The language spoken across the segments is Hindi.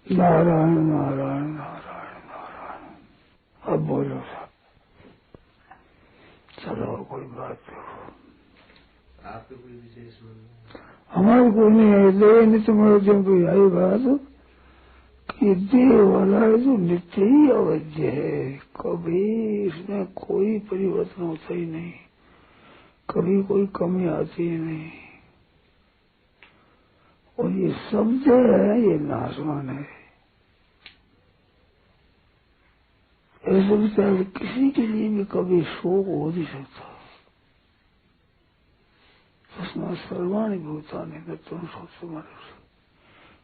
नारायण नारायण नारायण नारायण। अब बोलो सब, चलो कोई बात करो। आपको कोई विशेष हमारे को नहीं है, देह नित्य मरोजम को यही बात कि देह वाला है जो नित्य ही अवैध है, कभी इसमें कोई परिवर्तन होता ही नहीं, कभी कोई कमी आती ही नहीं। और ये शब्द है, ये नाशवान है। ऐसे विचार किसी के लिए भी कभी शोक हो नहीं सकता। तस्मात् सर्वाणि भूतानि तत्त्वं शोचमानः।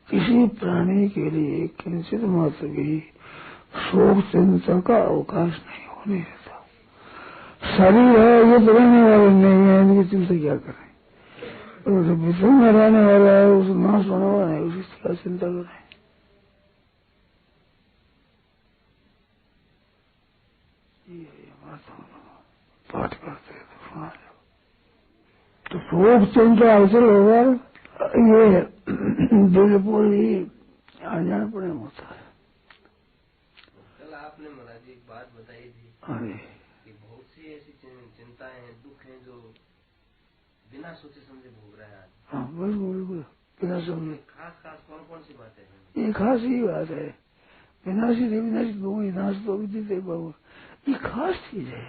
किसी प्राणी के लिए किंचित मात्र भी शोक चिंता का अवकाश नहीं होने देता। शरीर है, ये तो रहने वाले नहीं है, इनकी चिंता क्या करें। और जो विश्व में रहने वाला है, उस नाश होने वाला है, उसकी क्या चिंता करें। पाठ करते हैं तो सुना लो। तो शोक चिंता अवसर होगा, ये बिल्कुल ही अनजान पड़े होता है। कल आपने महाराज एक बात बताई थी कि बहुत सी ऐसी चिंताएं हैं, दुख हैं जो बिना सोचे समझे भोग रहा है। हाँ बिल्कुल बिल्कुल बिना समझे। खास कौन कौन सी बातें हैं? ये खास ही बात है। विनाशी नहीं विनाशी दो ही नाश तो विदित बहु, ये खास चीज है।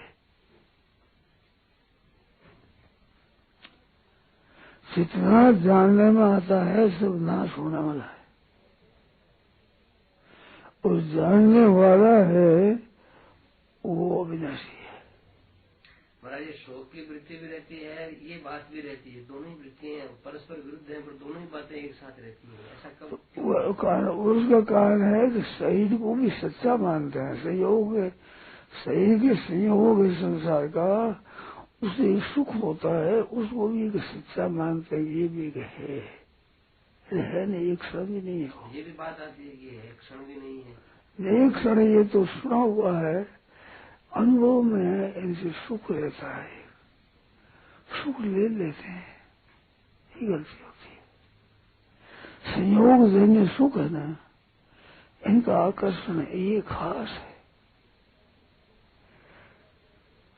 जितना जानने में आता है सब नाश होने वाला है, और जानने वाला है वो अविनाशी है। महाराज ये शोक की वृत्ति भी रहती है, ये बात भी रहती है, दोनों ही वृत्तियां परस्पर विरुद्ध हैं, पर दोनों ही बातें एक साथ रहती हैं। ऐसा कब? तो कारण उसका कारण है कि शरीर को भी सच्चा मानते हैं। संयोग शरीर के संयोग है संसार का, उसे सुख होता है, उसको भी एक सच्चा मानते हैं। ये भी है नहीं, एक क्षण भी नहीं है। ये भी बात आती है कि एक क्षण भी नहीं है। नहीं एक क्षण, ये तो सुना हुआ है, अनुभव में इनसे सुख रहता है, सुख ले लेते हैं, ये गलती होती है। संयोग जन्य सुख है ना, इनका आकर्षण ये खास है।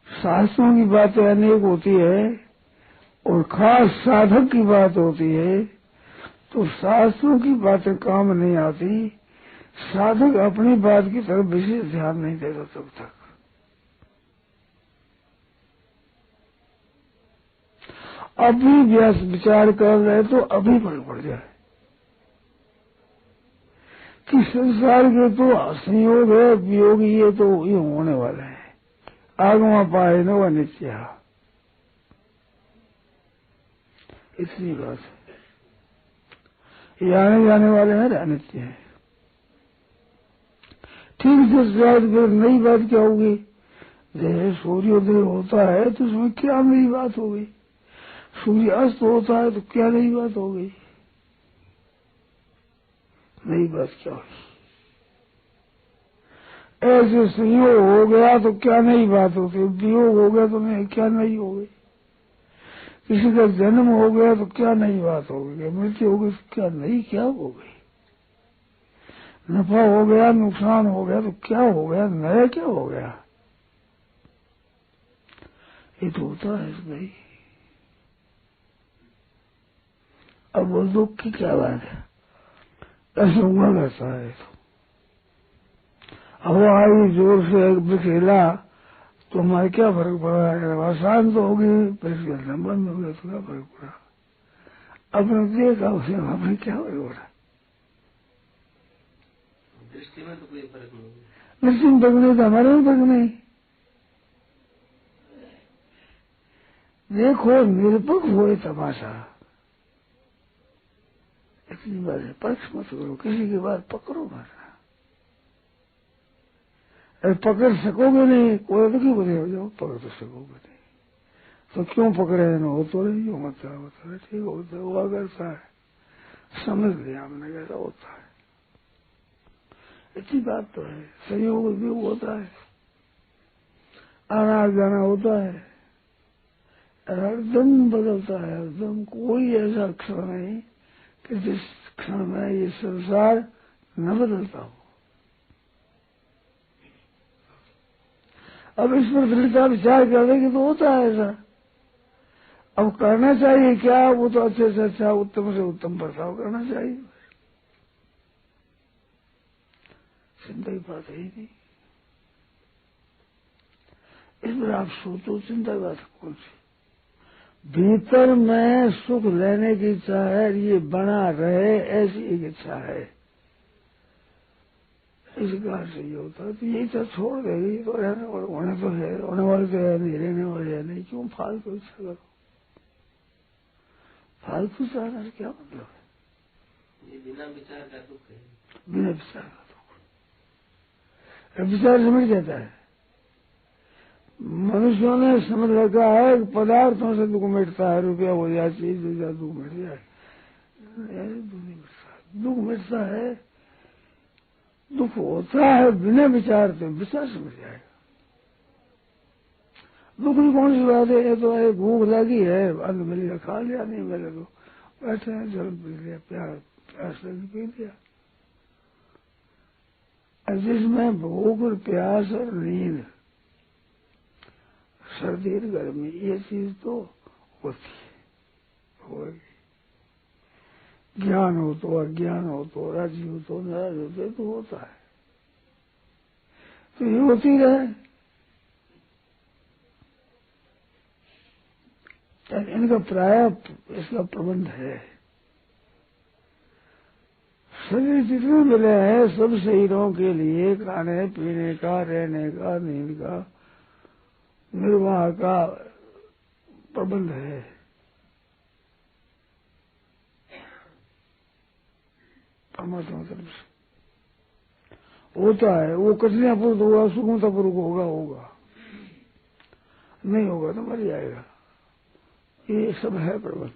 शास्त्रों की बातें अनेक होती है और खास साधक की बात होती है, तो शास्त्रों की बातें काम नहीं आती, साधक अपनी बात की तरफ विशेष ध्यान नहीं देता तब तक। अभी व्यास विचार कर रहे तो अभी पड़ जाए कि संसार के तो संयोग है, वियोग ये तो ये होने वाला है, आगमा पाए न व नित्य, इतनी बात है। ये आने जाने वाले हैं, अनित्य है। ठीक से शायद फिर नई बात क्या होगी, जैसे सूर्योदय होता है तो उसमें क्या नई बात हो गई, सूर्य अस्त होता है तो क्या नई बात हो गई, नई बात क्या हुई। ऐसे संयोग हो गया तो क्या नई बात होती, वियोग हो गया तो क्या नई हो गई, किसी का जन्म हो गया तो क्या नई बात हो गई, मृत्यु हो गई तो क्या नई क्या हो गई, नफा हो गया नुकसान हो गया तो क्या हो गया, नया क्या हो गया। ये तो होता है भाई। अब वो दुख की क्या बात है, ऐसे हुआ रहता है। तो अब आई जोर से एक बिखेला तो हमारे क्या फर्क पड़ा है, शांत तो होगी फिर चलना बंद हो गया तो क्या फर्क पड़ा, अपने देखा उसे हमें क्या फर्क पड़ा। दृष्टि में तो कोई फर्क नहीं है, दृष्टि में फर्क नहीं, हमारे में फर्क नहीं। देखो निरपक्ष हो तमाशा, इतनी बात है, पक्ष मत करो, किसी की बात पकड़ो मत। अरे पकड़ सकोगे नहीं, कोई तो क्यों बने हो जाओ, पकड़ तो सकोगे नहीं तो क्यों पकड़े न हो तो नहीं होता है, ठीक होता है, हुआ करता है, समझ लिया हमने कैसा होता है। इतनी बात तो है, संयोग भी होता है, आना जाना होता है, हरदम बदलता है, हरदम कोई ऐसा क्षण नहीं कि जिस क्षण में ये संसार न बदलता हो। अब इस पर दृढ़ता विचार करेंगे तो होता है ऐसा। अब करना चाहिए क्या, वो तो अच्छे से अच्छा, उत्तम से उत्तम बर्ताव करना चाहिए। चिंता की बात है ही नहीं। इस पर आप सोचो, चिंता की बात कौन सी। भीतर में सुख लेने की इच्छा है, ये बना रहे ऐसी एक इच्छा है। इस कारण से ये होता है तो ये इच्छा छोड़ देगी तो रहने वाले होने तो है, होने वाले तो है नहीं, रहने वाले है नहीं, क्यों फालतू इच्छा करो। फालतू चाहना से क्या मतलब है। ये बिना विचार का दुख है। बिना विचार का दुख। विचार से मिट जाता है। मनुष्यों ने समझ रखा है पदार्थों से दुख मिटता है, रुपया हो जाए, चीज हो जाए, दुख मिट जाए। दुख नहीं मिटता। दुख मिटता है, दुख होता है बिना विचार से, विचार से मिट जाएगा। दुख की कौन सी बात है, ये तो है भूख लगी है, अन्न मिल गया खा लिया, नहीं मिले तो बैठे हैं, जल पी लिया, प्यास लगी पी लिया। जिसमें भूख और प्यास और नींद, सर्दी और गर्मी, ये चीज तो होती है, होगी। ज्ञान हो तो अज्ञान हो तो राजी हो तो नाराज होते तो होता है, तो ये होती रहे। इनका प्राय इसका प्रबंध है। शरीर जितने मिले हैं सब शरीरों के लिए खाने पीने का, रहने का, नींद का, निर्वाह का प्रबंध है। परमात्मा तरफ से होता है। वो कठिनापूर्वक होगा, सुगमतापूर्वक होगा, नहीं होगा तो मर जाएगा। ये सब है प्रबंध।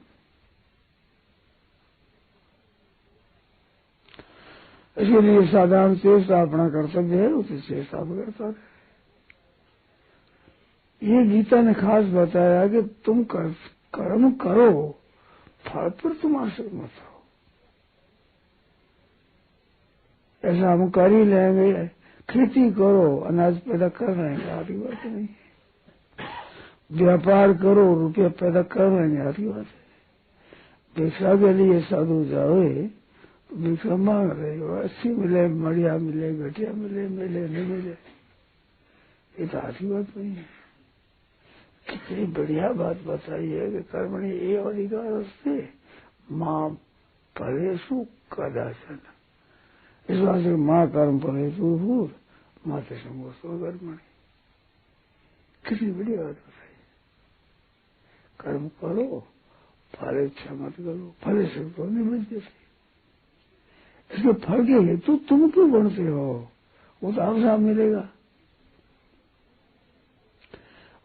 इसके लिए साधारण चेष्टा अपना कर्तव्य है, उसी चेष्टा करता है। ये गीता ने खास बताया कि तुम कर्म करो, फल पर तुम आश्रित मत हो। ऐसा हम कर ही लेंगे, खेती करो, अनाज पैदा कर रहे हैं, आदि बात नहीं। व्यापार करो, रुपया पैदा कर रहे हैं, आदि बात है। भिक्षा के लिए साधु जाओ, भिक्षा मांग रहे हो, अच्छी मिले, बढ़िया मिले, घटिया मिले, मिले नहीं मिले, ये तो आदि बात नहीं है। कितनी बढ़िया बात बताई है कि कर्मणि एव अधिकारस्ते मां फलेषु कदाचन। इस बात से मां कर्म फलेषु भूर माते संगोस्तो कर्मणि। कितनी बड़ी बात बताई। कर्म करो, फल इच्छा मत करो, फल से तो नहीं मिलते थे। इसके फल के हेतु तुम क्यों बढ़ते हो, वो तो आप साफ मिलेगा।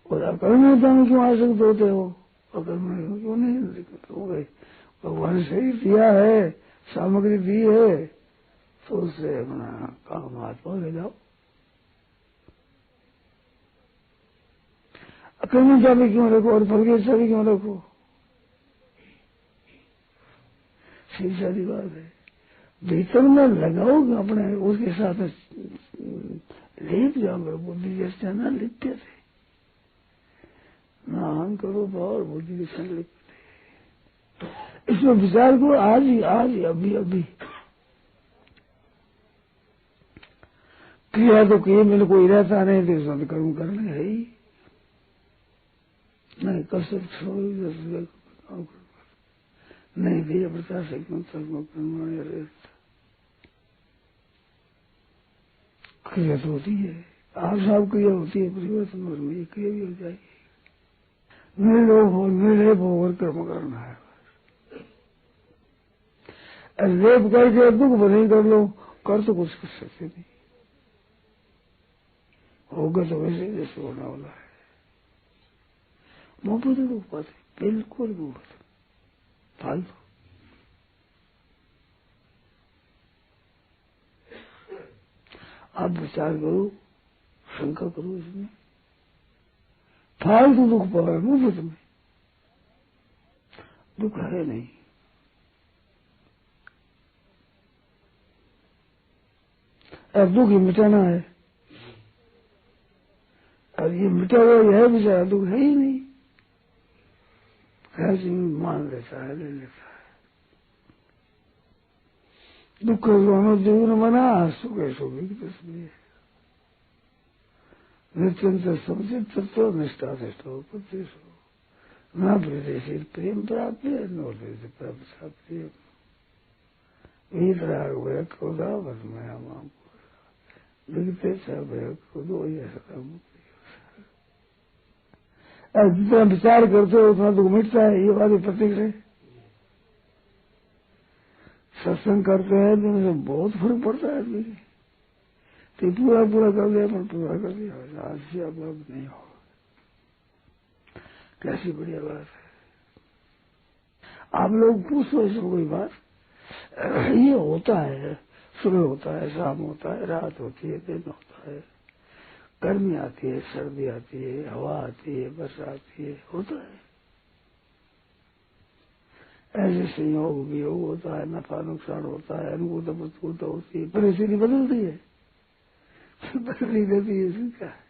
और अकर्मण्यता में क्यों आसक्त होते हो, अकर्मण्य क्यों नहीं हो गए। भगवान ने शरीर दिया है, सामग्री दी है, तो उससे अपना काम हाथ पाँव ले जाओ। अकर्मण्यता भी क्यों रखो और फल की इच्छा भी क्यों रखो। सीधी सारी बात है। भीतर में लगाओगे अपने, उसके साथ लेप जाओगे। बुद्धि जैसे ना लिप्य थे, ना अहम करो भाव बुद्धि के संग लिप्त थे। इसमें विचार करो आज ही अभी अभी। क्रिया तो किए मैंने कोई रहता नहीं, तो इसमें कर्म करने है ही नहीं। कसर नहीं भैया बता सकता कर्म क्रिया तो होती है, आप साहब क्रिया होती है, परिवर्तन और में क्रिया भी हो जाएगी। निर्लेप होकर कर्म करना है। लेप करके दुख भले कर लो, कर तो कुछ कर सकते नहीं, होगा तो वैसे जैसे होना वाला है। मोहब्बत दुख पाते बिल्कुल मोहब्बत फालतू। आप विचार करो, शंका करो, इसमें फालतू दुख पा रहे मुफ्त में, दुख है नहीं। अब दुख ही मिटाना है, और ये मिटा हुआ यह बेचारा दुख है ही नहीं, ऐसे मान लेता है, ले लेता है। दुख दोनों जीवन बना, सुख सुखी की तस्वीर नित्यंत समझित तत्व निष्ठा निष्ठो उपदेश हो न प्रदेश प्रेम प्राप्त है नो प्राप्त प्रेम वीतराग भय क्रोधा भस्मया माम विगते स भय क्रोधो ये सदा मुक्ति। जितना विचार करते हो उतना दुख मिटता है, ये बात प्रतीक है। सत्संग करते हैं तो इनसे बहुत फर्क पड़ता है आदमी। तो पूरा कर दिया, पर पूरा कर दिया, आज से अब नहीं हो। कैसी बढ़िया बात है। आप लोग पूछो इसमें कोई बात, ये होता है, सुबह होता है, शाम होता है, रात होती है, दिन होता है, गर्मी आती है, सर्दी आती है, हवा आती है, वर्षा आती है, होता है। ऐसे संयोग वियोग होता है, नफा नुकसान होता है, अनुकूलता प्रतिकूलता होती है, परिस्थिति बदलती है, बदलनी देती है। इसमें क्या है,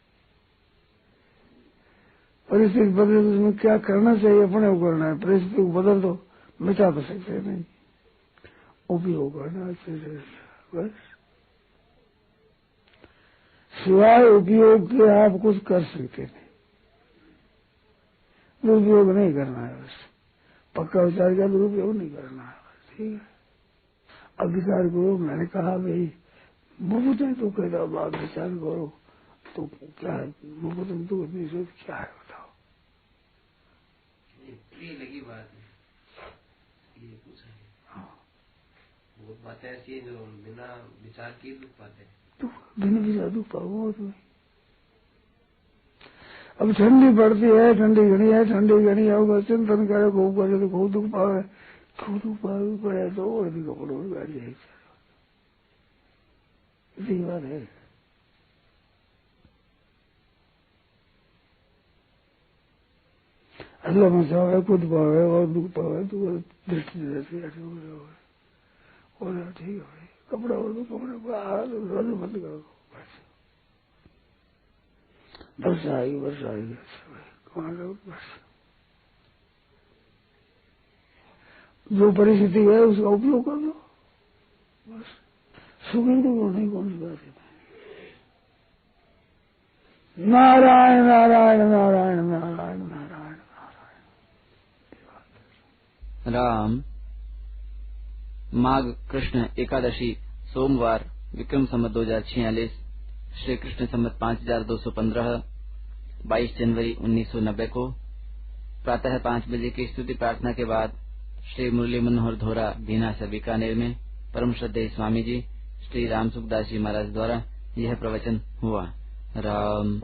परिस्थिति बदले तो उसमें क्या करना चाहिए, अपने को करना है। परिस्थिति को बदल दो, मिटा तो सकते नहीं, उपयोग करना अच्छे से, बस। सिवाय उपयोग के आप कुछ कर सकते नहीं, दुरुपयोग नहीं करना है, बस। पक्का विचार का दुरुपयोग नहीं करना है, बस। ठीक है, अब विचार करो। मैंने कहा भाई मुफ्त में तो कहता आप विचार करो, तो क्या है मुफ्त में तो इतनी सोच क्या है, बताओ। ये लगी बात है, ये पूछा है। हाँ, बहुत बातें ऐसी है जो बिना विचार किए दुख पाते हैं। तो बिना विचार दुख पाओ तुम्हें। अब ठंडी पड़ती है, ठंडी घड़ी है, ठंडी घड़ी होगा, चिंतन करे खूब करे तो खूब दुख पावे, खूब दुख पावे पड़े तो और भी कपड़ों में बैठ जाए, इसी बात है। अल्लाह में चाहे खुद पावे और दुख पावे तो दृष्टि रहती है, और ठीक है भाई, कपड़ा हो तो कपड़े को हाथ बंद करो, बस। वर्षा आएगी, वर्षा आएगी, कमाल करो, बस। जो परिस्थिति है उसका उपयोग कर दो, बस। सुखी तो नहीं, कौन सी बात है। नारायण नारायण नारायण नारायण नारायण नारायण। राम माघ कृष्ण एकादशी सोमवार विक्रम संवत 2046 श्री कृष्ण संवत 5215 22 जनवरी 1990 को प्रातः 5 बजे की स्तुति प्रार्थना के बाद श्री मुरली मनोहर धोरा बीना से बीकानेर में परम श्रद्धेय स्वामी जी श्री राम सुखदास जी महाराज द्वारा यह प्रवचन हुआ। राम।